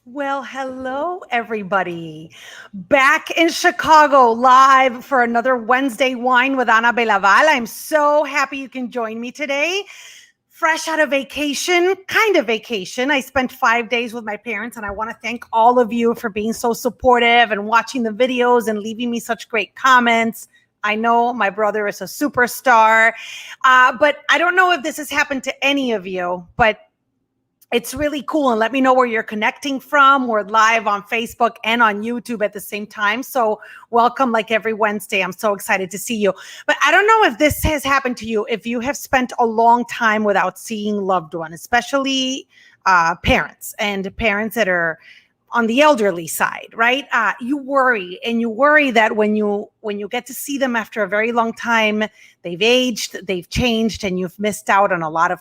Well, hello, everybody. Back in Chicago, live for another Wednesday Wine with Ana Belaval. I'm so happy you can join me today. Fresh out of vacation, kind of vacation. I spent 5 days with my parents, and I want to thank all of you for being so supportive and watching the videos and leaving me such great comments. I know my brother is a superstar, but I don't know if this has happened to any of you, but it's really cool. And let me know where you're connecting from. We're live on Facebook and on YouTube at the same time. So welcome like every Wednesday. I'm so excited to see you. But I don't know if this has happened to you, if you have spent a long time without seeing loved one, especially parents and parents that are on the elderly side, right? You worry that when you get to see them after a very long time, they've aged, they've changed, and you've missed out on a lot of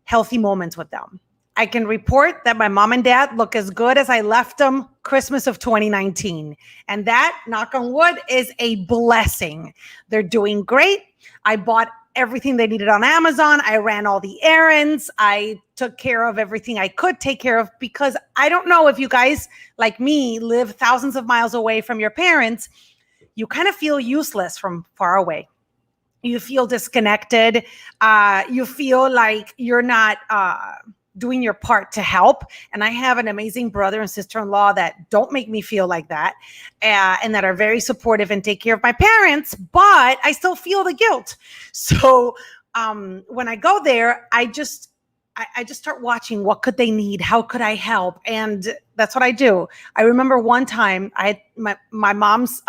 healthy moments with them. I can report that my mom and dad look as good as I left them Christmas of 2019. And that, knock on wood, is a blessing. They're doing great. I bought everything they needed on Amazon. I ran all the errands. I took care of everything I could take care of, because I don't know if you guys, like me, live thousands of miles away from your parents. You kind of feel useless from far away. You feel disconnected. You feel like you're not doing your part to help. And I have an amazing brother and sister-in-law that don't make me feel like that, and that are very supportive and take care of my parents, but I still feel the guilt. So when I go there, I just start watching, what could they need? How could I help? And that's what I do. I remember one time I had my mom's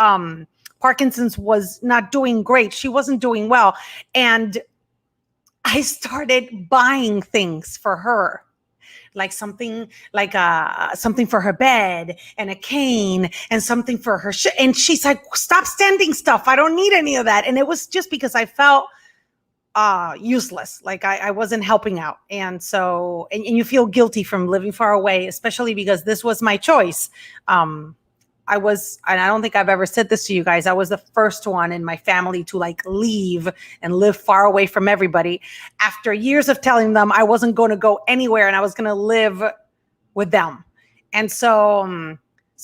Parkinson's was not doing great. She wasn't doing well. And I started buying things for her, like something for her bed and a cane and something for her. And she's like, stop sending stuff. I don't need any of that. And it was just because I felt useless. Like I wasn't helping out. And so, and you feel guilty from living far away, especially because this was my choice. And I don't think I've ever said this to you guys, I was the first one in my family to like leave and live far away from everybody after years of telling them I wasn't going to go anywhere and I was going to live with them. And so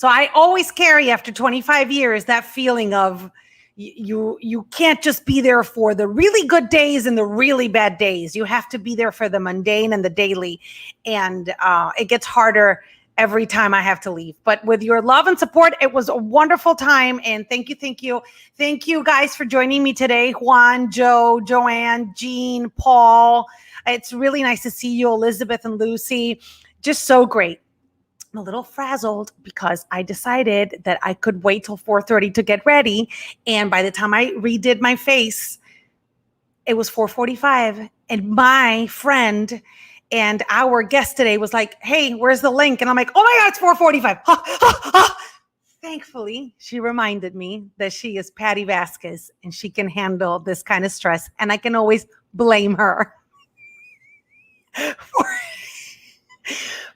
I always carry, after 25 years, that feeling of you can't just be there for the really good days and the really bad days. You have to be there for the mundane and the daily. And it gets harder every time I have to leave. But with your love and support, it was a wonderful time. And thank you guys for joining me today. Juan, Joe, Joanne, Jean, Paul. It's really nice to see you, Elizabeth and Lucy. Just so great. I'm a little frazzled because I decided that I could wait till 4:30 to get ready. And by the time I redid my face, it was 4:45. And my friend and our guest today was like, hey, where's the link? And I'm like, oh my God, it's 4:45. Thankfully, she reminded me that she is Patti Vasquez and she can handle this kind of stress. And I can always blame her.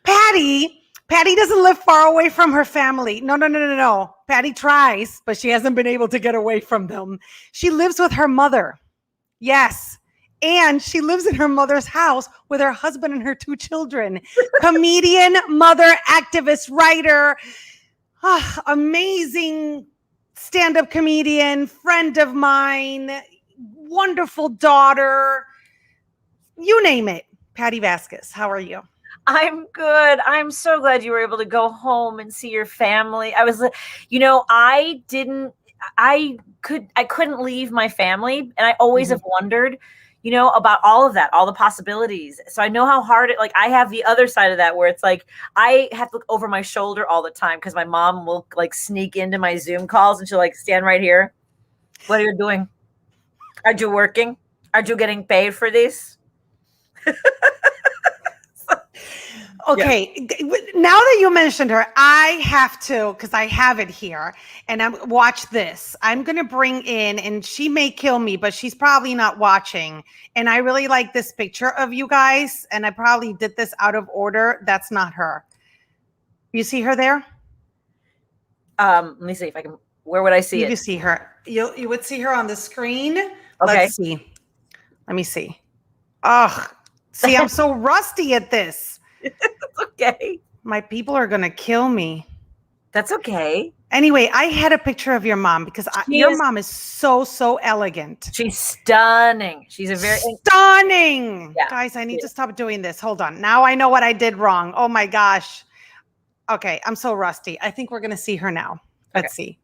Patti doesn't live far away from her family. No. Patti tries, but she hasn't been able to get away from them. She lives with her mother. Yes. And she lives in her mother's house with her husband and her 2 children. Comedian, mother, activist, writer, amazing stand-up comedian, friend of mine, wonderful daughter, you name it. Patti Vasquez, how are you? I'm good. I'm so glad you were able to go home and see your family. I was, I couldn't leave my family, and I always have wondered, about all of that, all the possibilities. So I know how hard it, like, I have the other side of that where it's like, I have to look over my shoulder all the time because my mom will like sneak into my Zoom calls and she'll like stand right here. What are you doing? Are you working? Are you getting paid for this? Okay, now that you mentioned her, I have to, because I have it here, and watch this. I'm going to bring in, and she may kill me, but she's probably not watching. And I really like this picture of you guys, and I probably did this out of order. That's not her. You see her there? Let me see if I can, where would I see it? You see her. You would see her on the screen. Okay. Let's see. Let me see. Oh, see, I'm so rusty at this. Okay. My people are going to kill me. That's okay. Anyway, I had a picture of your mom because your mom is so elegant. She's stunning. She's a very stunning. Yeah. Guys, I need to stop doing this. Hold on. Now I know what I did wrong. Oh my gosh. Okay, I'm so rusty. I think we're going to see her now. Let's see.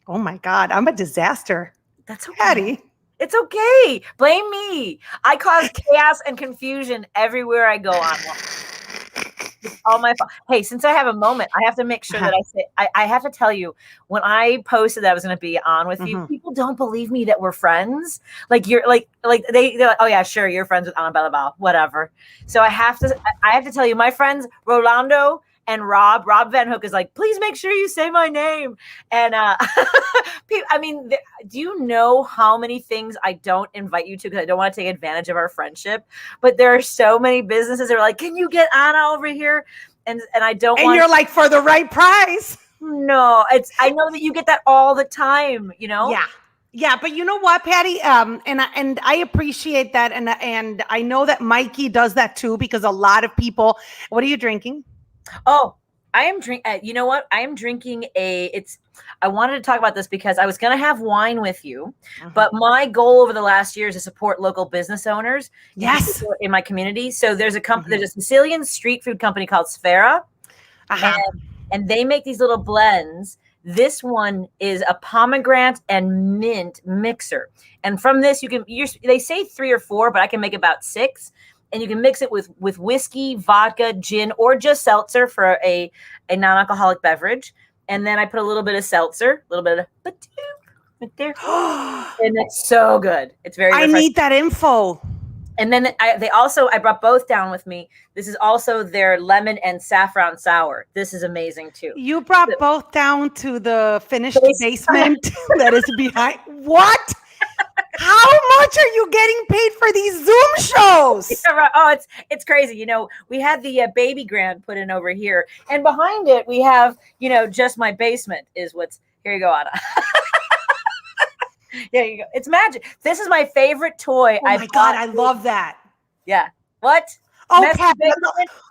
Oh my God, I'm a disaster. That's okay. Patti. It's okay. Blame me. I cause chaos and confusion everywhere I go on. It's all my fault. Hey, since I have a moment, I have to make sure that I say, I have to tell you, when I posted that I was going to be on with you, people don't believe me that we're friends. Like you're like they're like, oh yeah, sure, you're friends with Anna Belaval, whatever. So I have to tell you, my friends Rolando and Rob Van Hook is like, please make sure you say my name. And I mean, do you know how many things I don't invite you to because I don't want to take advantage of our friendship? But there are so many businesses that are like, can you get Anna over here? And I don't. And you're like, for the right price. No, I know that you get that all the time. You know. Yeah. Yeah, but you know what, Patti? And I appreciate that, and I know that Mikey does that too because a lot of people. What are you drinking? Oh, I am you know what? I am drinking I wanted to talk about this because I was going to have wine with you, but my goal over the last year is to support local business owners. Yes. In my community. So there's a company, there's a Sicilian street food company called Sfera, and they make these little blends. This one is a pomegranate and mint mixer. And from this, they say 3 or 4, but I can make about 6. And you can mix it with whiskey, vodka, gin, or just seltzer for a non-alcoholic beverage. And then I put a little bit of seltzer, a little bit of right there. And it's so good. It's very refreshing. I need that info. And then I brought both down with me. This is also their lemon and saffron sour. This is amazing too. You brought both down to the finished basement that is behind. What? How much are you getting paid for these Zoom shows? Yeah, right. Oh, it's crazy. You know, we had the baby grand put in over here, and behind it we have, just my basement is what's here. You go, Anna. Yeah, you go. It's magic. This is my favorite toy. Oh my God, I love that. Yeah. What? Oh,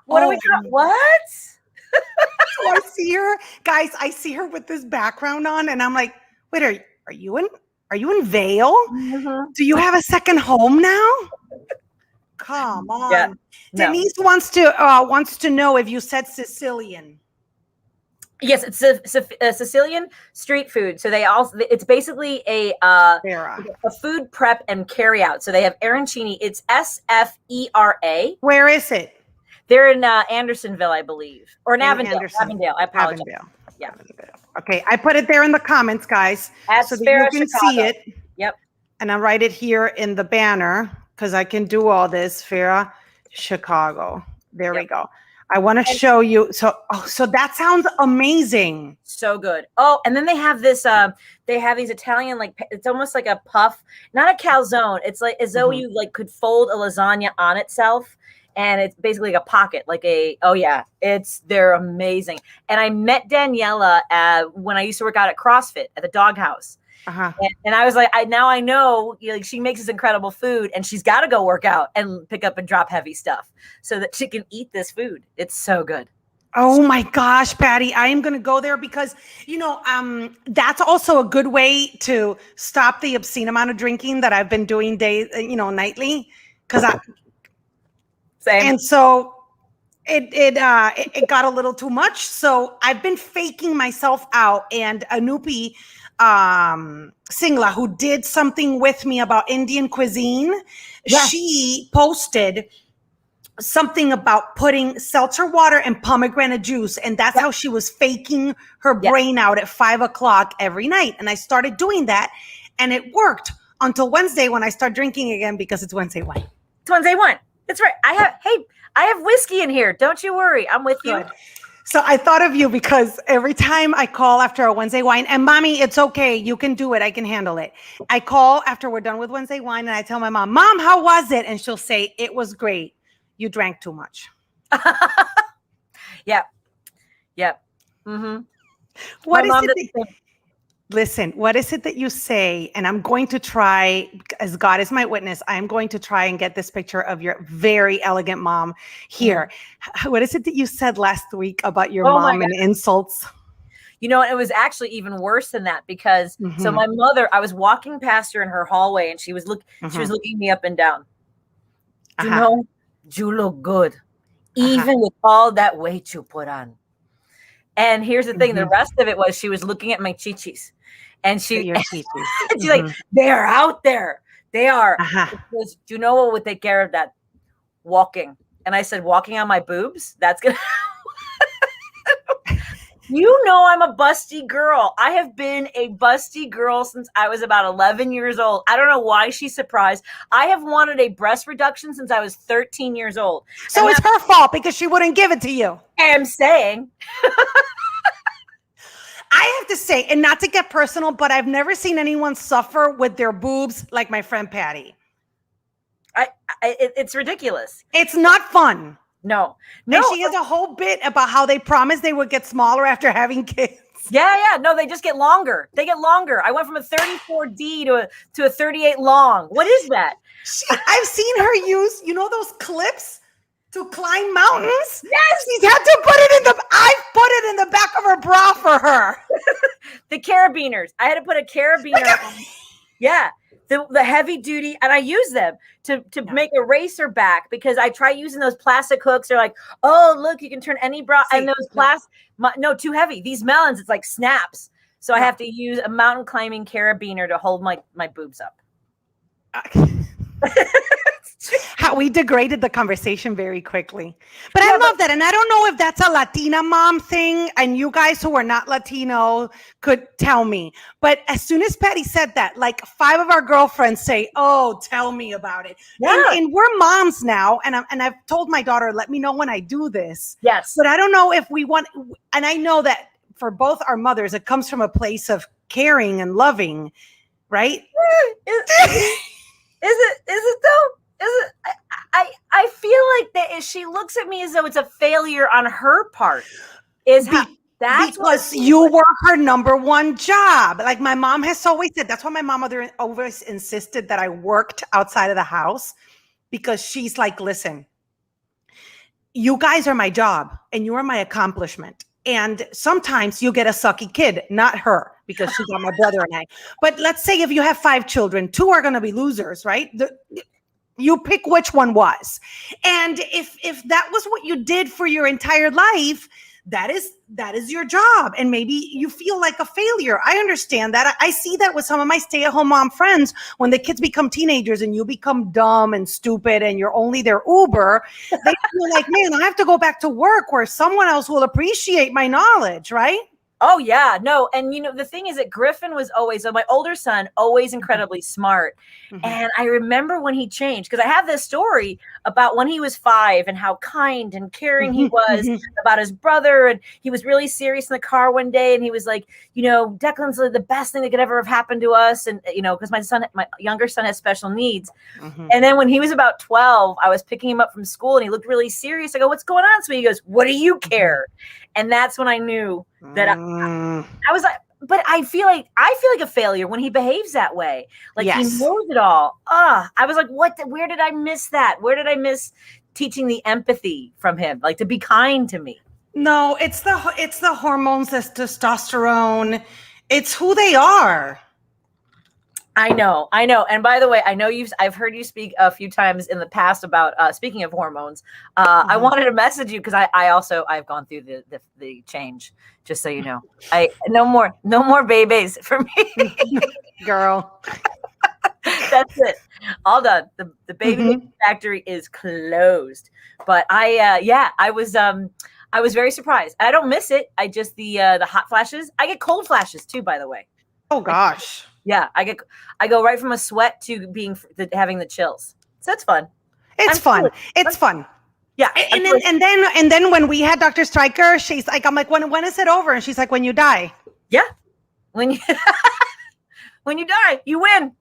what are we talking? What? So I see her, guys. I see her with this background on, and I'm like, wait, are you in Vail? Do you have a second home now? Come on. Yeah, Denise wants to know if you said Sicilian. Yes, it's a Sicilian street food. So it's basically a food prep and carry out. So they have arancini. It's SFERA. Where is it? They're in Andersonville, I believe, or in Avondale. Avondale. I apologize. Avondale. Yeah. Okay, I put it there in the comments, guys, so that you can see it. Yep. And I write it here in the banner because I can do all this. Sfera, Chicago. There we go. I want to show you. So that sounds amazing. So good. Oh, and then they have this. They have these Italian, it's almost like a puff, not a calzone. It's like as though you could fold a lasagna on itself. And it's basically like a pocket, they're amazing. And I met Daniela when I used to work out at CrossFit at the doghouse. And I was like, now I know, she makes this incredible food and she's got to go work out and pick up and drop heavy stuff so that she can eat this food. It's so good. Oh my gosh, Patti, I am going to go there because, that's also a good way to stop the obscene amount of drinking that I've been doing nightly. And so it got a little too much. So I've been faking myself out. And Anupi Singla, who did something with me about Indian cuisine, she posted something about putting seltzer water and pomegranate juice. And that's how she was faking her brain out at 5:00 every night. And I started doing that. And it worked until Wednesday when I start drinking again because it's Wednesday wine. It's Wednesday wine. That's right. I have whiskey in here. Don't you worry. I'm with you. So I thought of you because every time I call after a Wednesday wine, and mommy, it's okay. You can do it. I can handle it. I call after we're done with Wednesday wine and I tell my mom, how was it? And she'll say, it was great. You drank too much. Yep. Mm-hmm. What is it? Listen, what is it that you say? And I'm going to try, as God is my witness, I'm going to try and get this picture of your very elegant mom here. What is it that you said last week about your mom and insults? You know, it was actually even worse than that because so my mother, I was walking past her in her hallway and she was looking me up and down. You know, you look good, even with all that weight you put on. And here's the thing, the rest of it was she was looking at my chichis. And she's like, they're out there. They are. Because, do you know what would take care of that? Walking. And I said, walking on my boobs? That's going to. You know, I'm a busty girl. I have been a busty girl since I was about 11 years old. I don't know why she's surprised. I have wanted a breast reduction since I was 13 years old. So it's her fault because she wouldn't give it to you. I'm saying. I have to say, and not to get personal, but I've never seen anyone suffer with their boobs like my friend Patti. It's ridiculous. It's not fun. No. And she has a whole bit about how they promised they would get smaller after having kids. Yeah. No, they just get longer. They get longer. I went from a 34D to a 38 long. What is that? I've seen her use, those clips to climb mountains. Yes. She's had to put it I've put it in the back of her bra for her. The carabiners. I had to put a carabiner on. Yeah. The heavy duty, and I use them to make a racer back because I try using those plastic hooks. They're like, oh, look, you can turn any bra. And those too heavy. These melons, it's like snaps. So I have to use a mountain climbing carabiner to hold my boobs up. How we degraded the conversation very quickly. But I love that. And I don't know if that's a Latina mom thing, and you guys who are not Latino could tell me. But as soon as Patti said that, like 5 of our girlfriends say, oh, tell me about it. Yeah. And we're moms now. And I've told my daughter, let me know when I do this. Yes. But I don't know if we want, and I know that for both our mothers, it comes from a place of caring and loving, right? Is it though? I feel like that she looks at me as though it's a failure on her part. Because you were her number one job. Like my mom has always said, that's why my mom always insisted that I worked outside of the house, because she's like, listen, you guys are my job and you are my accomplishment. And sometimes you get a sucky kid, not her, because she got my brother and I. But let's say if you have 5 children, 2 are going to be losers, right? You pick which one was. And if that was what you did for your entire life, that is your job. And maybe you feel like a failure. I understand that. I see that with some of my stay-at-home mom friends. When the kids become teenagers and you become dumb and stupid and you're only their Uber, they feel like, man, I have to go back to work where someone else will appreciate my knowledge, right? Oh, yeah. No. And, the thing is that Griffin was always, my older son, always incredibly smart. Mm-hmm. And I remember when he changed, because I have this story about when he was 5 and how kind and caring he was about his brother. And he was really serious in the car one day. And he was like, Declan's the best thing that could ever have happened to us. And, because my younger son has special needs. Mm-hmm. And then when he was about 12, I was picking him up from school and he looked really serious. I go, what's going on? So he goes, what do you care? And that's when I knew that I was like, but I feel like a failure when he behaves that way. Like he knows it all. I was like, where did I miss that? Where did I miss teaching the empathy from him? Like to be kind to me. No, it's the hormones, that's testosterone. It's who they are. I know. And by the way, I've heard you speak a few times in the past about speaking of hormones. I wanted to message you because I've gone through the change, just so you know. No more babies for me. Girl. That's it. All done. The baby factory is closed. But I was very surprised. I don't miss it. I just the hot flashes. I get cold flashes too, by the way. Oh gosh. Yeah, I go right from a sweat to having the chills. So it's fun. It's fun. Yeah. And then when we had Dr. Stryker, she's like, I'm like, when is it over? And she's like, when you die. Yeah. When you die, you win.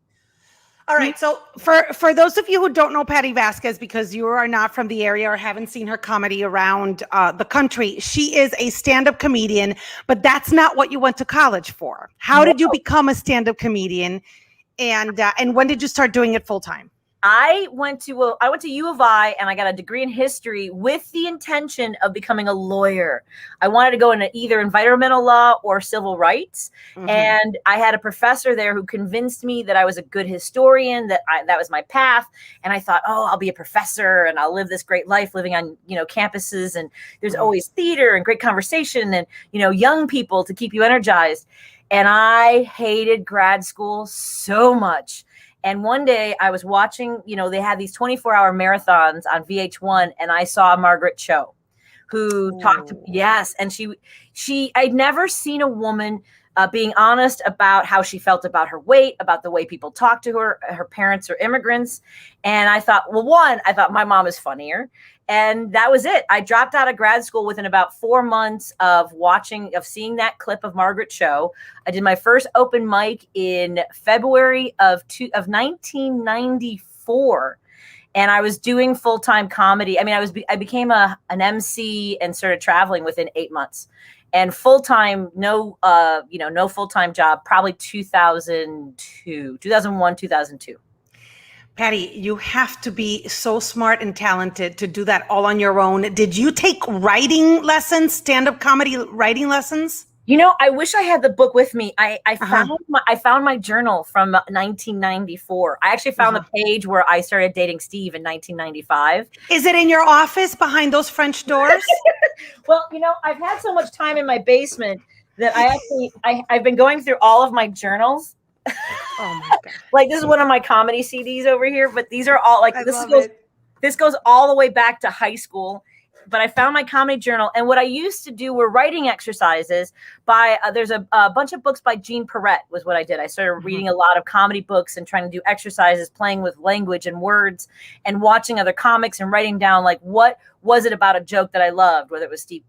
All right. So for those of you who don't know Patti Vasquez, because you are not from the area or haven't seen her comedy around the country, she is a stand-up comedian, but that's not what you went to college for. How No. did you become a stand-up comedian, and when did you start doing it full time? I went to U of I, and I got a degree in history with the intention of becoming a lawyer. I wanted to go into either environmental law or civil rights. Mhm. And I had a professor there who convinced me that I was a good historian, that was my path. And I thought, oh, I'll be a professor and I'll live this great life living on, campuses, and there's always theater and great conversation and, young people to keep you energized. And I hated grad school so much. And one day I was watching, they had these 24-hour marathons on VH1, and I saw Margaret Cho, who talked to, yes. And I'd never seen a woman being honest about how she felt about her weight, about the way people talk to her. Her parents are immigrants. And I thought, I thought my mom is funnier. And that was it. I dropped out of grad school within about 4 months of seeing that clip of Margaret Cho. I did my first open mic in February of 1994. And I was doing full-time comedy. I mean, I became an MC and started traveling within 8 months. And full-time, no full-time job, probably 2001, 2002. Patti, you have to be so smart and talented to do that all on your own. Did you take writing lessons, stand-up comedy writing lessons? I wish I had the book with me. I found my journal from 1994. I actually found the page where I started dating Steve in 1995. Is it in your office behind those French doors? Well, I've had so much time in my basement that I've been going through all of my journals. Oh my God. Like, this is one of my comedy CDs over here, but these are all this goes all the way back to high school. But I found my comedy journal, and what I used to do were writing exercises by there's a bunch of books by Jean Perrette was what I did. I started reading a lot of comedy books and trying to do exercises, playing with language and words, and watching other comics and writing down, like, what was it about a joke that I loved, whether it was Steve,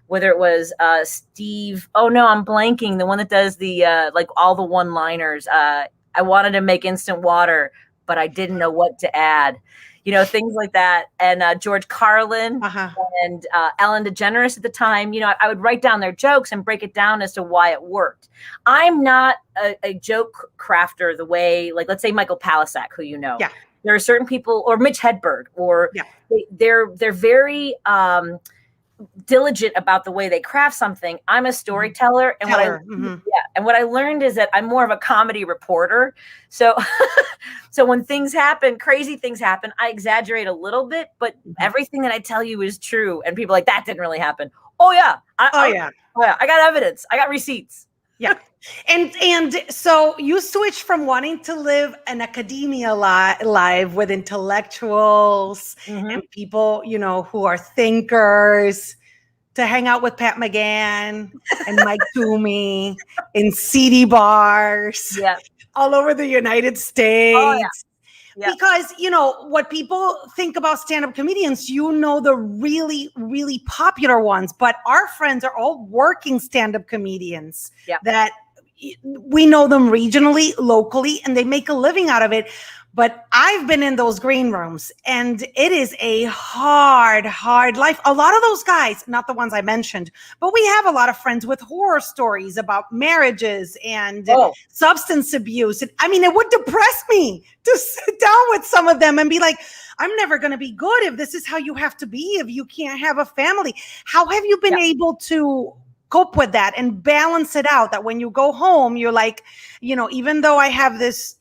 whether it was Steve. Oh no, I'm blanking. The one that does the like all the one-liners. I wanted to make instant water, but I didn't know what to add. Things like that. And George Carlin and Ellen DeGeneres at the time, I would write down their jokes and break it down as to why it worked. I'm not a joke crafter the way, like, let's say Michael Palisak, who Yeah. There are certain people, or Mitch Hedberg, or they're very diligent about the way they craft something. I'm a storyteller, and what I learned is that I'm more of a comedy reporter. So so when crazy things happen, I exaggerate a little bit, but everything that I tell you is true, and people are like, that didn't really happen. I got evidence, I got receipts. Yeah. And so you switched from wanting to live an academia life with intellectuals and people, who are thinkers, to hang out with Pat McGann and Mike Toomey in seedy bars all over the United States. Oh, yeah. Yeah. Because, what people think about stand-up comedians, the really, really popular ones, but our friends are all working stand-up comedians that we know them regionally, locally, and they make a living out of it. But I've been in those green rooms, and it is a hard, hard life. A lot of those guys, not the ones I mentioned, but we have a lot of friends with horror stories about marriages and substance abuse. And, it would depress me to sit down with some of them and be like, I'm never going to be good if this is how you have to be, if you can't have a family. How have you been able to cope with that and balance it out, that when you go home, you're like, even though I have this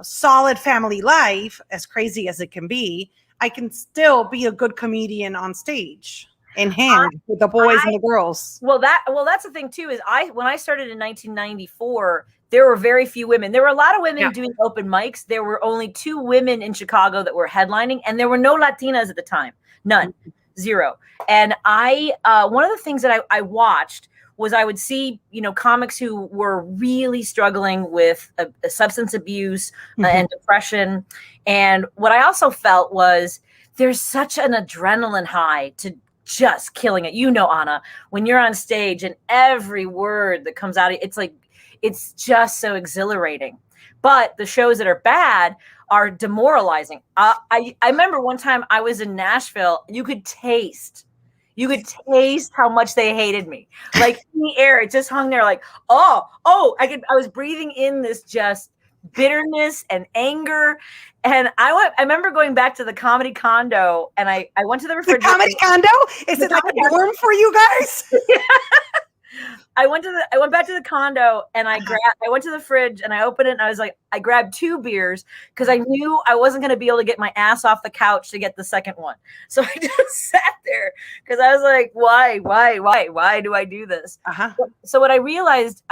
solid family life, as crazy as it can be, I can still be a good comedian on stage in hand with the boys and the girls. Well, that's the thing too, is when I started in 1994, there were very few women. There were a lot of women doing open mics. There were only 2 women in Chicago that were headlining, and there were no Latinas at the time. None. Zero. And one of the things that I watched was I would see, comics who were really struggling with a substance abuse and depression. And what I also felt was there's such an adrenaline high to just killing it. Anna, when you're on stage and every word that comes out, it's like, it's just so exhilarating. But the shows that are bad are demoralizing. I remember one time I was in Nashville. You could taste how much they hated me. Like in the air, it just hung there like, I was breathing in this just bitterness and anger. And I remember going back to the comedy condo, and I went to the refrigerator. The comedy condo? Is it like a dorm for you guys? I went back to the condo, and I went to the fridge and I opened it, and I was like, I grabbed 2 beers because I knew I wasn't going to be able to get my ass off the couch to get the second one. So I just sat there because I was like, why do I do this? So what I realized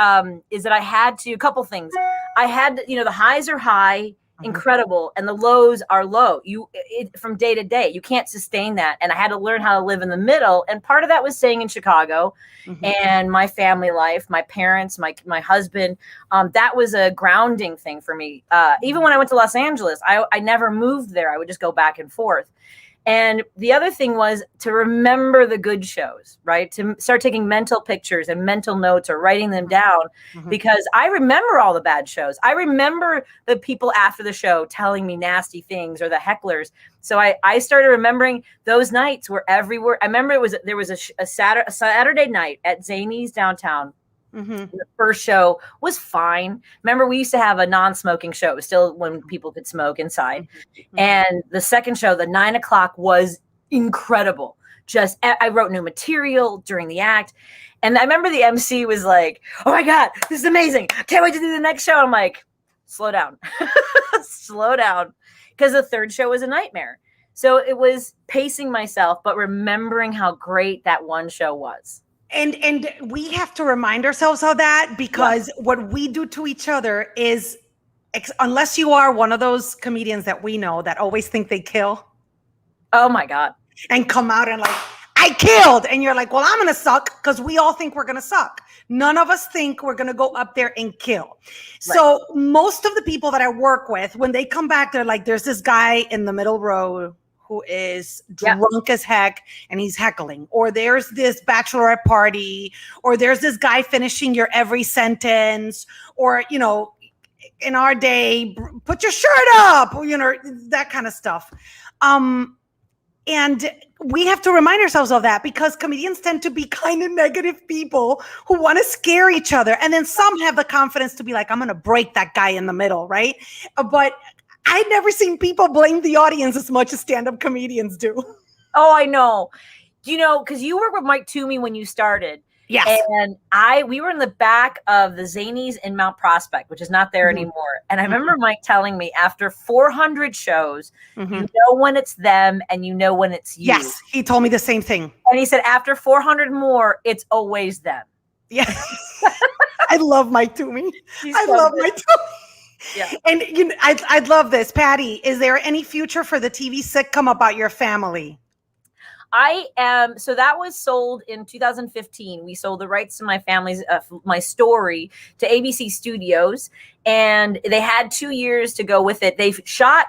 is that I had to, a couple things. I had to, the highs are high, incredible, and the lows are low. From day to day, you can't sustain that. And I had to learn how to live in the middle. And part of that was staying in Chicago and my family life, my parents, my husband. That was a grounding thing for me. Even when I went to Los Angeles, I never moved there. I would just go back and forth. And the other thing was to remember the good shows, right? To start taking mental pictures and mental notes or writing them down, because I remember all the bad shows. I remember the people after the show telling me nasty things, or the hecklers. So I started remembering those nights where everywhere. I remember there was a Saturday night at Zany's downtown. The first show was fine. Remember, we used to have a non-smoking show. It was still when people could smoke inside. And the second show, the 9 o'clock, was incredible. Just, I wrote new material during the act. And I remember the MC was like, oh my God, this is amazing. I can't wait to do the next show. I'm like, slow down, slow down. Because the third show was a nightmare. So it was pacing myself, but remembering how great that one show was. And we have to remind ourselves of that, because what we do to each other is, unless you are one of those comedians that we know that always think they kill. Oh my God. And come out and like, I killed. And you're like, well, I'm going to suck, because we all think we're going to suck. None of us think we're going to go up there and kill. Right. So most of the people that I work with, when they come back, they're like, there's this guy in the middle row who is drunk as heck and he's heckling, or there's this bachelorette party, or there's this guy finishing your every sentence, or, in our day, put your shirt up, that kind of stuff. And we have to remind ourselves of that, because comedians tend to be kind of negative people who want to scare each other. And then some have the confidence to be like, I'm going to break that guy in the middle, right? But I've never seen people blame the audience as much as stand-up comedians do. Oh, I know. Because you worked with Mike Toomey when you started. Yes. And we were in the back of the Zanies in Mount Prospect, which is not there anymore. And I remember Mike telling me, after 400 shows, you know when it's them and you know when it's you. Yes, he told me the same thing. And he said, after 400 more, it's always them. Yeah. I love Mike Toomey. I love Mike Toomey. Yeah. And I'd love this. Patti, is there any future for the TV sitcom about your family? So that was sold in 2015. We sold the rights to my family's, my story, to ABC Studios, and they had 2 years to go with it. They shot,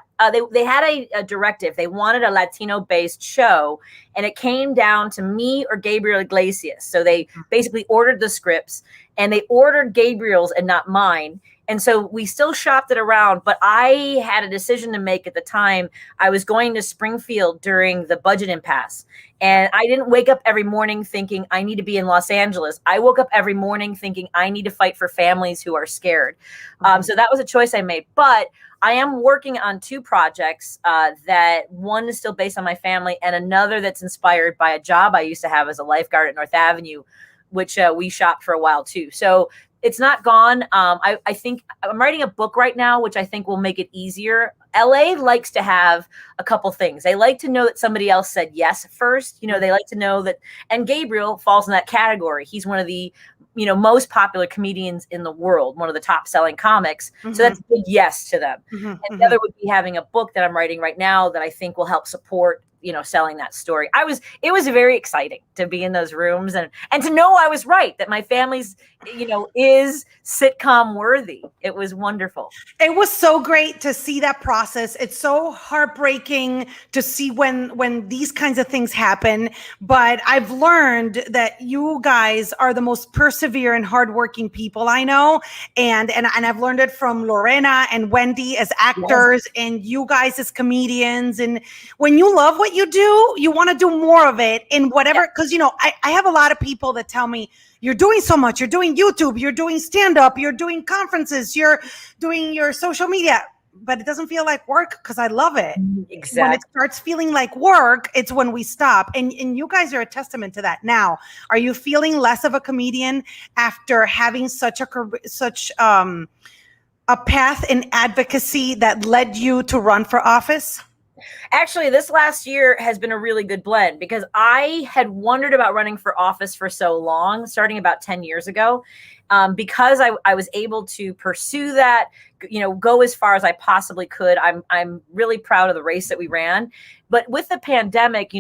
they had a directive. They wanted a Latino-based show, and it came down to me or Gabriel Iglesias. So they basically ordered the scripts, and they ordered Gabriel's and not mine. And so we still shopped it around, but I had a decision to make at the time. I was going to Springfield during the budget impasse, and I didn't wake up every morning thinking I need to be in Los Angeles. I woke up every morning thinking I need to fight for families who are scared. So that was a choice I made, but I am working on 2 projects that one is still based on my family, and another that's inspired by a job I used to have as a lifeguard at North Avenue, which we shopped for a while too. So it's not gone. I think I'm writing a book right now, which I think will make it easier. LA likes to have a couple things. They like to know that somebody else said yes first. They like to know that, and Gabriel falls in that category. He's one of the, most popular comedians in the world, one of the top selling comics. So that's a big yes to them. And the other would be having a book that I'm writing right now that I think will help support selling that story. It was very exciting to be in those rooms and to know I was right, that my family's, is sitcom worthy. It was wonderful. It was so great to see that process. It's so heartbreaking to see when these kinds of things happen. But I've learned that you guys are the most persevere and hardworking people I know. And I've learned it from Lorena and Wendy as actors, and you guys as comedians. And when you love what you do, you want to do more of it in whatever, because I have a lot of people that tell me, you're doing so much. You're doing YouTube, you're doing stand-up, you're doing conferences, you're doing your social media, but it doesn't feel like work because I love it. Exactly. When it starts feeling like work, it's when we stop. And you guys are a testament to that. Now, are you feeling less of a comedian after having such a path in advocacy that led you to run for office? Actually, this last year has been a really good blend, because I had wondered about running for office for so long, starting about 10 years ago, because I was able to pursue that, go as far as I possibly could. I'm really proud of the race that we ran. But with the pandemic,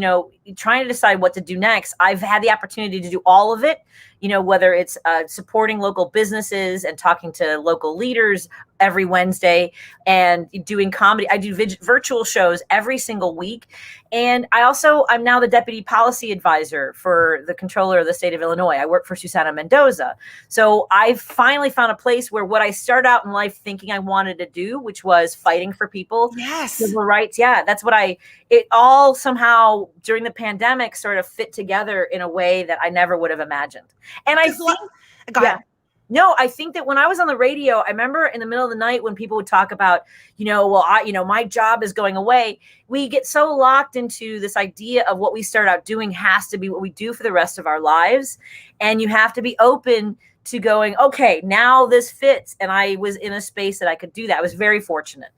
trying to decide what to do next, I've had the opportunity to do all of it, whether it's supporting local businesses and talking to local leaders every Wednesday and doing comedy. I do virtual shows every single week. And I'm now the deputy policy advisor for the controller of the state of Illinois. I work for Susana Mendoza. So I finally found a place where what I started out in life thinking I wanted to do, which was fighting for people. Yes. Civil rights. Yeah, that's what it all somehow during the pandemic sort of fit together in a way that I never would have imagined. And I think, no, I think that when I was on the radio, I remember in the middle of the night when people would talk about, my job is going away. We get so locked into this idea of what we start out doing has to be what we do for the rest of our lives. And you have to be open to going, okay, now this fits. And I was in a space that I could do that. I was very fortunate.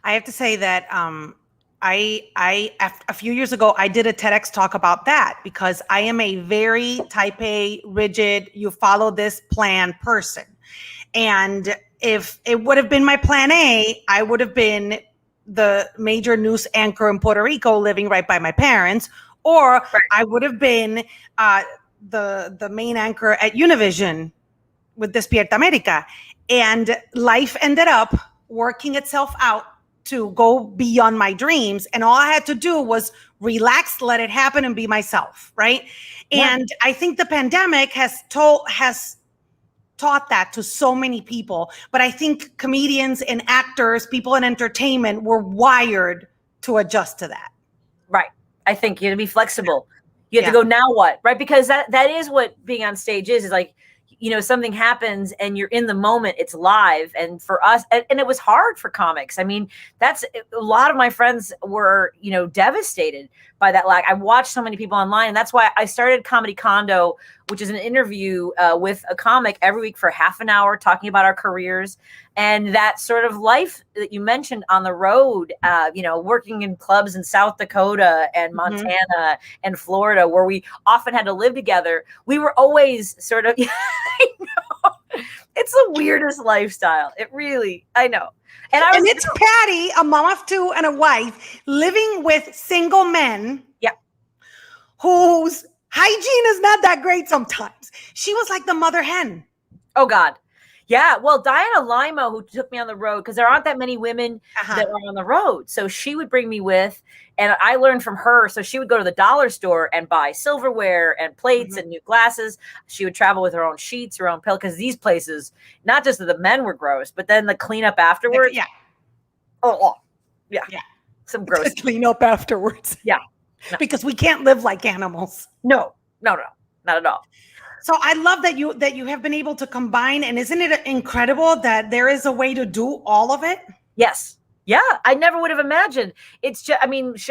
I have to say that a few years ago, I did a TEDx talk about that, because I am a very type A, rigid, you follow this plan person. And if it would have been my plan A, I would have been the major news anchor in Puerto Rico living right by my parents, or I would have been the main anchor at Univision with Despierta America. And life ended up working itself out to go beyond my dreams. And all I had to do was relax, let it happen, and be myself, right? Yeah. And I think the pandemic has taught that to so many people. But I think comedians and actors, people in entertainment, were wired to adjust to that. Right. I think you have to be flexible. You have to go, now what? Right? Because that is what being on stage is like, something happens and you're in the moment, it's live. And for us, and it was hard for comics. I mean, that's a lot of my friends were, devastated by that lack. I watched so many people online, and that's why I started Comedy Condo, which is an interview with a comic every week for half an hour, talking about our careers and that sort of life that you mentioned on the road, working in clubs in South Dakota and Montana and Florida, where we often had to live together. We were always sort of, I know, it's the weirdest lifestyle. It really, I know. And it's Patti, a mom of two and a wife, living with single men. Yeah. Whose hygiene is not that great sometimes. She was like the mother hen. Oh, God. Yeah. Well, Diana Lima, who took me on the road, because there aren't that many women that are on the road. So she would bring me with, and I learned from her. So she would go to the dollar store and buy silverware and plates and new glasses. She would travel with her own sheets, her own pillow, because these places, not just that the men were gross, but then the cleanup afterwards. Yeah. Oh, yeah. Yeah. Some gross. Clean up afterwards. Yeah. No. Because we can't live like animals. No, not at all. So I love that you have been able to combine, and isn't it incredible that there is a way to do all of it? Yes. Yeah. I never would have imagined. It's just,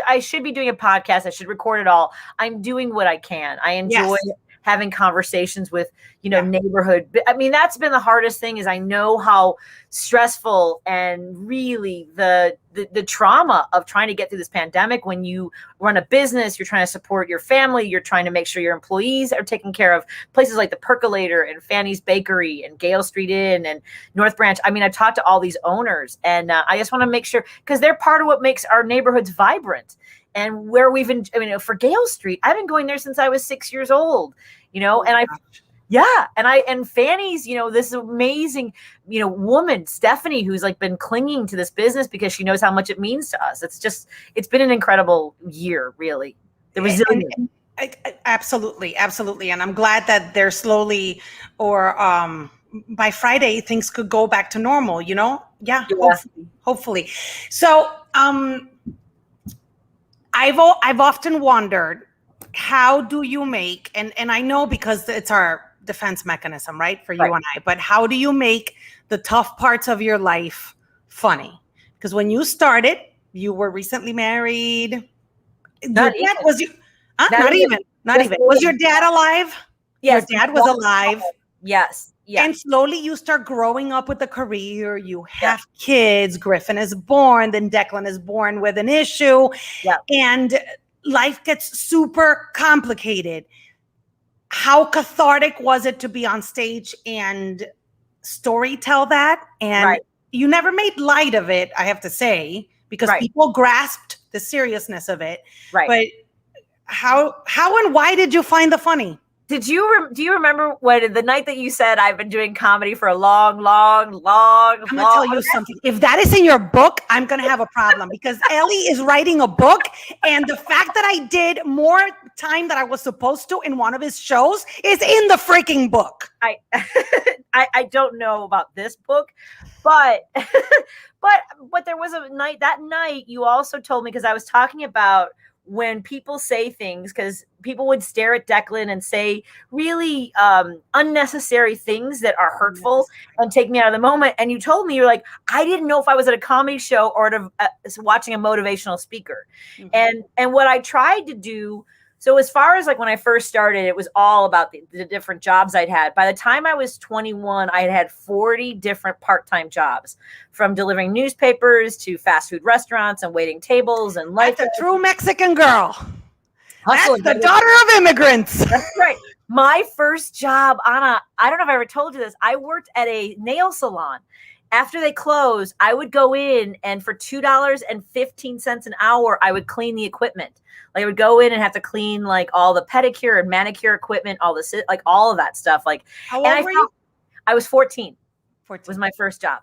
I should be doing a podcast. I should record it all. I'm doing what I can. I enjoy having conversations with, neighborhood. I mean, that's been the hardest thing, is I know how stressful and really the trauma of trying to get through this pandemic. When you run a business, you're trying to support your family, you're trying to make sure your employees are taken care of. Places like the Percolator and Fanny's Bakery and Gale Street Inn and North Branch. I mean, I talked to all these owners, and I just want to make sure, because they're part of what makes our neighborhoods vibrant. and where we've been, I mean, for Gale Street, I've been going there since I was 6 years old, you know, and Fanny's, you know, this amazing, you know, woman, Stephanie, who's like been clinging to this business because she knows how much it means to us. It's been an incredible year, really. The resilience. Absolutely. And I'm glad that they're slowly, or by Friday, things could go back to normal, you know? Yeah. Hopefully. So I've often wondered, how do you make, and I know because it's our defense mechanism, right? For you and I, but how do you make the tough parts of your life funny? Because when you started, you were recently married. Not even. Was your dad alive? Yes. Your dad was alive. Yes. Yeah. And slowly you start growing up with a career. You have kids. Griffin is born. Then Declan is born with an issue. Yeah. And life gets super complicated. How cathartic was it to be on stage and storytell that? And you never made light of it, I have to say, because people grasped the seriousness of it. Right. But how and why did you find the funny? Do you remember when the night that you said I've been doing comedy for a long? I'm gonna tell you something. If that is in your book, I'm gonna have a problem, because Ellie is writing a book, and the fact that I did more time than I was supposed to in one of his shows is in the freaking book. I don't know about this book, but but there was a night, that night you also told me, because I was talking about when people say things, because people would stare at Declan and say really unnecessary things that are hurtful and take me out of the moment. And you told me, you're like, I didn't know if I was at a comedy show or watching a motivational speaker. Mm-hmm. And what I tried to do, so as far as like when I first started, it was all about the different jobs I'd had. By the time I was 21, I had 40 different part-time jobs, from delivering newspapers to fast food restaurants and waiting tables and life. That's a true Mexican girl. That's the daughter of immigrants. That's right. My first job, Anna, I don't know if I ever told you this, I worked at a nail salon. After they closed, I would go in, and for $2.15 an hour, I would clean the equipment. Like I would go in and have to clean like all the pedicure and manicure equipment, all of that stuff. Like, how old were you? I was 14. 14 was my first job.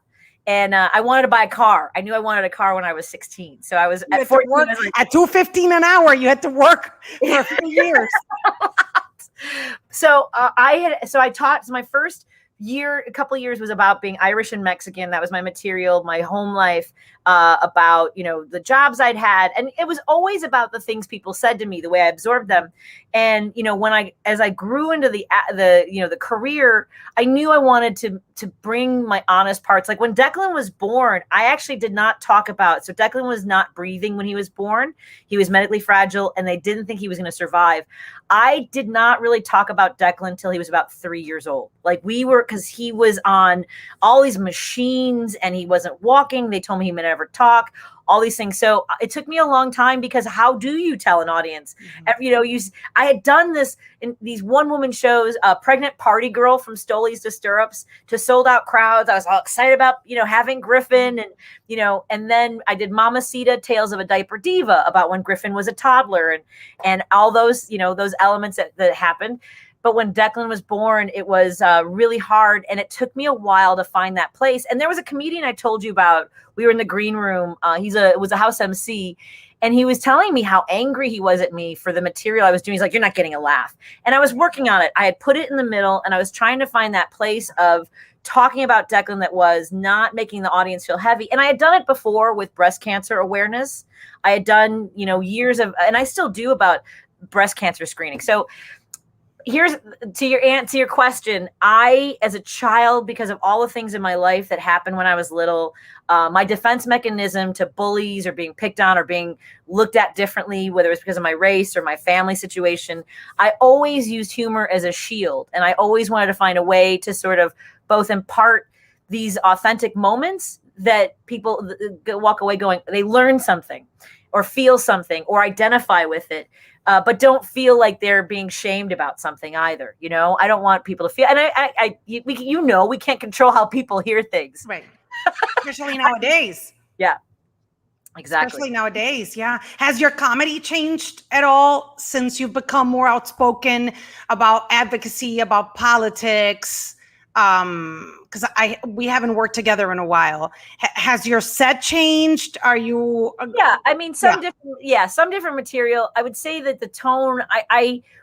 And I wanted to buy a car. I knew I wanted a car when I was 16. So I was at 14. At $2.15 an hour, you had to work for a few years. So I taught. So my first a couple of years was about being Irish and Mexican. That was my material, my home life, about, you know, the jobs I'd had. And it was always about the things people said to me, the way I absorbed them. And, you know, as I grew into the career, I knew I wanted to bring my honest parts. Like when Declan was born, I actually did not talk about, so Declan was not breathing when he was born. He was medically fragile and they didn't think he was going to survive. I did not really talk about Declan until he was about 3 years old. Like because he was on all these machines and he wasn't walking. They told me he would never talk, all these things. So it took me a long time, because how do you tell an audience? Mm-hmm. You know, I had done this in these one-woman shows, Pregnant Party Girl, from Stolies to Stirrups, to sold out crowds. I was all excited about, you know, having Griffin, and, you know, and then I did Mamacita, Tales of a Diaper Diva, about when Griffin was a toddler, and all those, you know, those elements that happened. But when Declan was born, it was really hard. And it took me a while to find that place. And there was a comedian I told you about. We were in the green room. It was a house MC. And he was telling me how angry he was at me for the material I was doing. He's like, you're not getting a laugh. And I was working on it. I had put it in the middle, and I was trying to find that place of talking about Declan that was not making the audience feel heavy. And I had done it before with breast cancer awareness. I had done, you know, years of, and I still do, about breast cancer screening. So here's to your question. I, as a child, because of all the things in my life that happened when I was little, my defense mechanism to bullies or being picked on or being looked at differently, whether it's because of my race or my family situation, I always used humor as a shield. And I always wanted to find a way to sort of both impart these authentic moments that people walk away going, they learn something or feel something or identify with it. But don't feel like they're being shamed about something either. You know, I don't want people to feel, and we can't control how people hear things. Right. Especially nowadays. Yeah. Exactly. Especially nowadays. Yeah. Has your comedy changed at all since you've become more outspoken about advocacy, about politics? Because we haven't worked together in a while. Has your set changed? Are you? Yeah, I mean, some different material. I would say that the tone,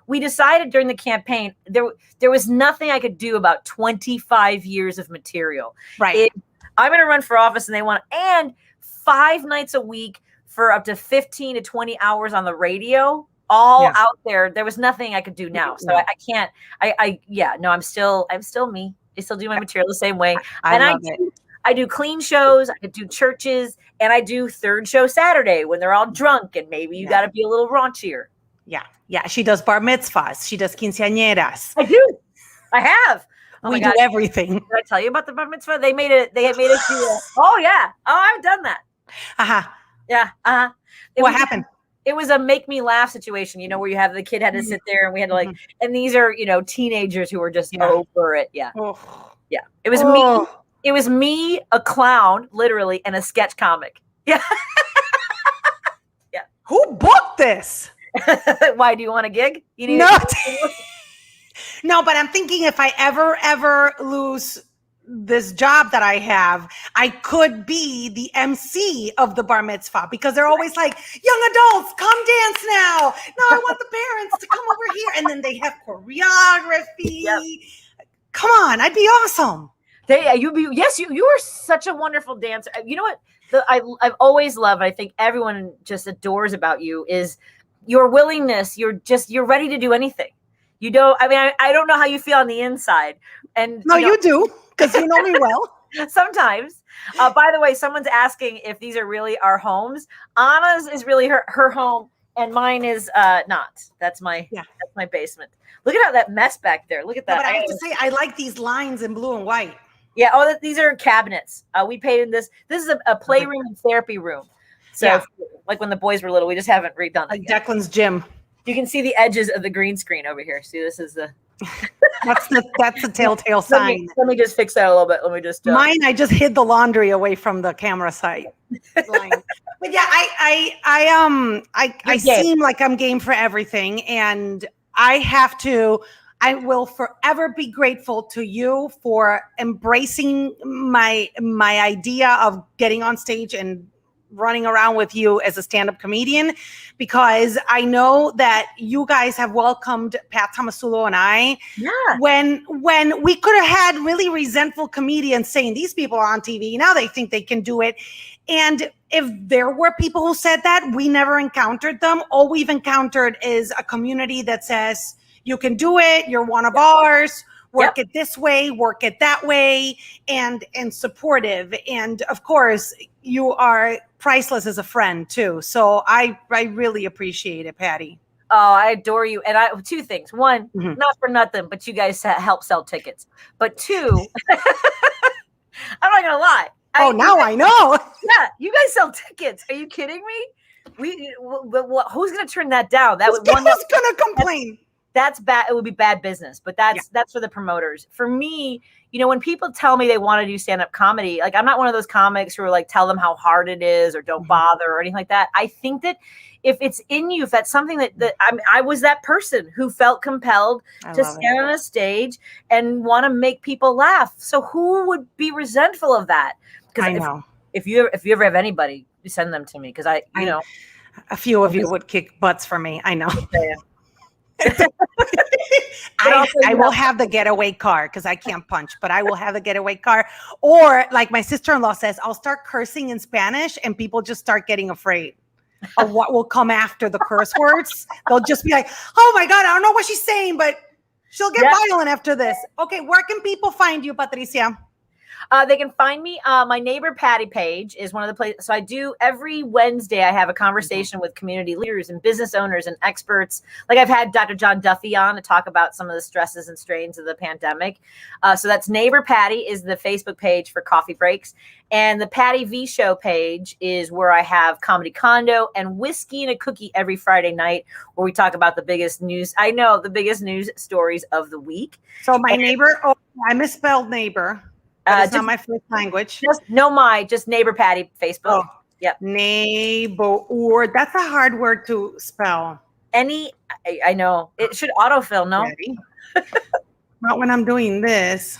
we decided during the campaign, there was nothing I could do about 25 years of material. Right. I'm going to run for office and 5 nights a week for up to 15 to 20 hours on the radio, all out there. There was nothing I could do now. So I can't, I'm still me. I still do my material the same way. I do clean shows, I do churches, and I do third show Saturday when they're all drunk and maybe you got to be a little raunchier. Yeah. Yeah. She does bar mitzvahs. She does quinceañeras. I do. I have. We do everything. Did I tell you about the bar mitzvah? They made us do oh yeah. Oh, I've done that. Uh-huh. Yeah. Uh-huh. What happened? It was a make me laugh situation, where you have the kid had to sit there and we had to and these are, teenagers who were just over it. Yeah. Oh. Yeah. It was me. It was me, a clown, literally, and a sketch comic. Yeah. Yeah. Who booked this? Why, do you want a gig? You need No, but I'm thinking if I ever lose this job that I have, I could be the MC of the bar mitzvah because they're always like, young adults, come dance now. No, I want the parents to come over here. And then they have choreography. Yep. Come on, I'd be awesome. You are such a wonderful dancer. You know what? I've always loved, I think everyone just adores about you is your willingness. You're ready to do anything. I don't know how you feel on the inside. And no, you do, because you know me well. Sometimes. By the way, someone's asking if these are really our homes. Anna's is really her home, and mine is not. That's my basement. Look at that mess back there. Look at that. But I have to say, I like these lines in blue and white. Yeah. Oh, these are cabinets. We painted this. This is a playroom and therapy room. So like when the boys were little, we just haven't redone it. Like Declan's gym. You can see the edges of the green screen over here. See, this is the. that's the telltale sign. Let me just fix that a little bit. Let me just. Mine, I just hid the laundry away from the camera site. But yeah, I seem like I'm game for everything, and I will forever be grateful to you for embracing my idea of getting on stage and running around with you as a stand-up comedian, because I know that you guys have welcomed Pat Tomasulo and I when we could have had really resentful comedians saying these people are on TV, now they think they can do it. And if there were people who said that, we never encountered them. All we've encountered is a community that says, you can do it, you're one of ours, work it this way, work it that way, and supportive. And of course, you are priceless as a friend too. So I really appreciate it, Patti. Oh, I adore you. And two things. One, not for nothing, but you guys help sell tickets. But two, I'm not gonna lie. Now I know. Yeah, you guys sell tickets. Are you kidding me? Who's gonna turn that down? Who's gonna complain? That's bad. It would be bad business, but that's for the promoters. For me, when people tell me they want to do stand-up comedy, like I'm not one of those comics who are like, tell them how hard it is or don't bother or anything like that. I think that if it's in you, if that's something that I was that person who felt compelled to stand on a stage and want to make people laugh. So who would be resentful of that? Because if you ever have anybody, you send them to me. Because I a few of you would kick butts for me. I know. I will have the getaway car because I can't punch, but I will have the getaway car. Or like my sister-in-law says, I'll start cursing in Spanish and people just start getting afraid of what will come after the curse words. They'll just be like, oh my God, I don't know what she's saying, but she'll get violent after this. Okay, where can people find you, Patricia? They can find me. My Neighbor Patti page is one of the places. So I do every Wednesday. I have a conversation with community leaders and business owners and experts. Like I've had Dr. John Duffy on to talk about some of the stresses and strains of the pandemic. So that's Neighbor Patti is the Facebook page for coffee breaks. And the Patti V Show page is where I have Comedy Condo and Whiskey and a Cookie every Friday night, where we talk about the biggest news. I know the biggest news stories of the week. So my neighbor, I misspelled neighbor. It's not my first language. Just Neighbor Patti Facebook. Yep. Neighbor. That's a hard word to spell. I know. It should autofill, no? Ready? Not when I'm doing this.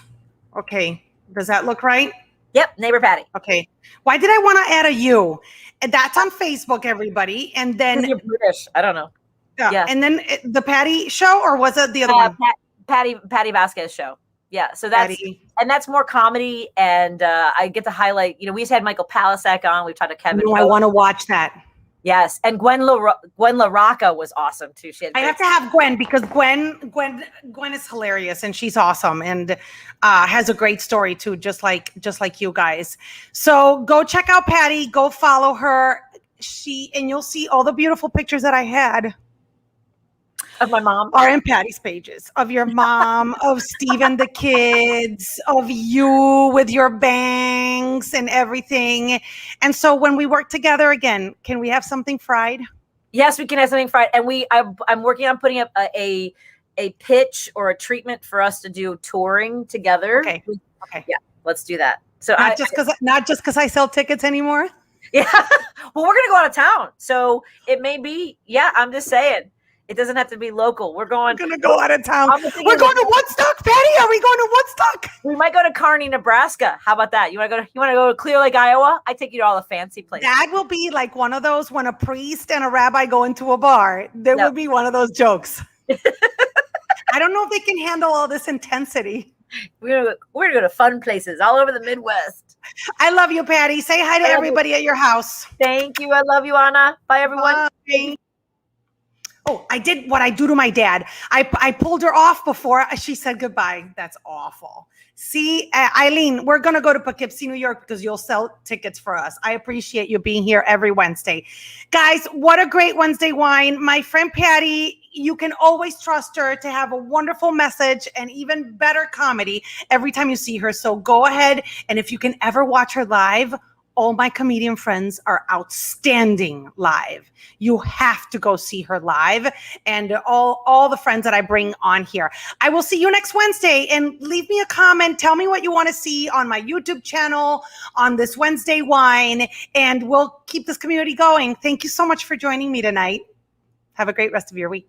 Okay. Does that look right? Yep, neighbor Patti. Okay. Why did I want to add a U? And that's on Facebook, everybody. And then You're British. I don't know. Yeah. And then the Patti show, or was it the other one? Patti Vasquez show. Yeah. So that's more comedy, and I get to highlight. You know, we just had Michael Palisak on. We've talked to Kevin. No, I want to watch that. Yes, and Gwen LaRocca was awesome too. I have to have Gwen because Gwen is hilarious and she's awesome and has a great story too, just like you guys. So go check out Patti. Go follow her. And you'll see all the beautiful pictures that I had of my mom are in Patti's pages, of your mom, of Steve and the kids, of you with your bangs and everything. And so when we work together again, can we have something fried? Yes, we can have something fried. And I'm working on putting up a pitch or a treatment for us to do touring together. Okay. Yeah, let's do that. So not just because I sell tickets anymore. Yeah. Well, we're gonna go out of town. So it may be, I'm just saying. It doesn't have to be local. We're going to go out of town. We're going to Woodstock, Patti. Are we going to Woodstock? We might go to Kearney, Nebraska. How about that? You want to go to Clear Lake, Iowa? I take you to all the fancy places. That will be like one of those when a priest and a rabbi go into a bar. There will be one of those jokes. I don't know if they can handle all this intensity. We're gonna go to fun places all over the Midwest. I love you, Patti. Say hi to everybody at your house. Thank you. I love you, Anna. Bye, everyone. Bye. Oh, I did what I do to my dad. I pulled her off before she said goodbye. That's awful. See, Eileen, we're going to go to Poughkeepsie, New York because you'll sell tickets for us. I appreciate you being here every Wednesday. Guys, what a great Wednesday wine. My friend Patti, you can always trust her to have a wonderful message and even better comedy every time you see her. So go ahead. And if you can ever watch her live, all my comedian friends are outstanding live. You have to go see her live, and all the friends that I bring on here. I will see you next Wednesday, and leave me a comment. Tell me what you want to see on my YouTube channel on this Wednesday wine, and we'll keep this community going. Thank you so much for joining me tonight. Have a great rest of your week.